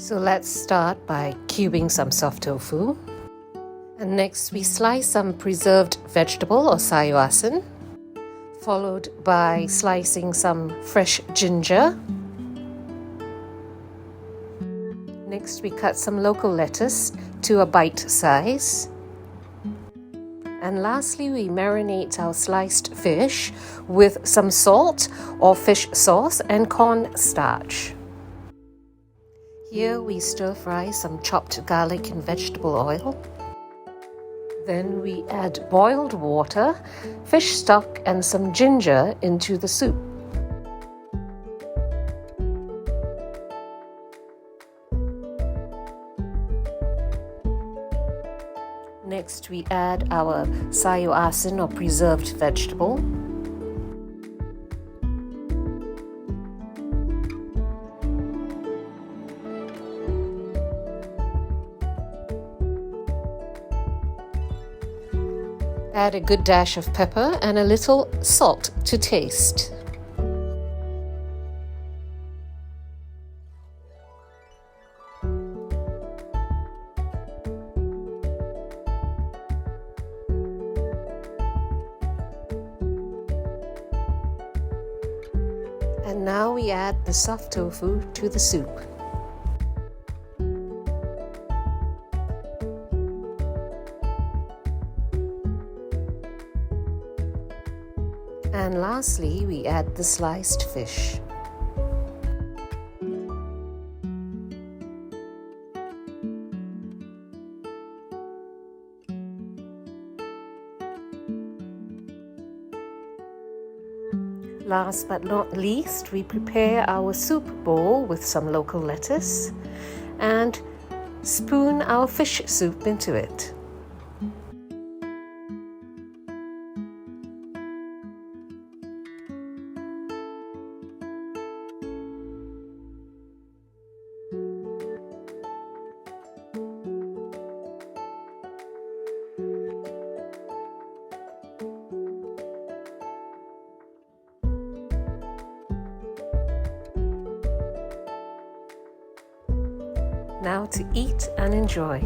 So let's start by cubing some soft tofu. And next we slice some preserved vegetable or Sayur Asin, followed by slicing some fresh ginger. Next we cut some local lettuce to a bite size. And lastly we marinate our sliced fish with some salt or fish sauce and cornstarch. Here we stir fry some chopped garlic in vegetable oil. Then we add boiled water, fish stock and some ginger into the soup. Next we add our Sayur Asin or preserved vegetable. Add a good dash of pepper and a little salt to taste. And now we add the soft tofu to the soup. And lastly, we add the sliced fish. Last but not least, we prepare our soup bowl with some local lettuce and spoon our fish soup into it. Now to eat and enjoy.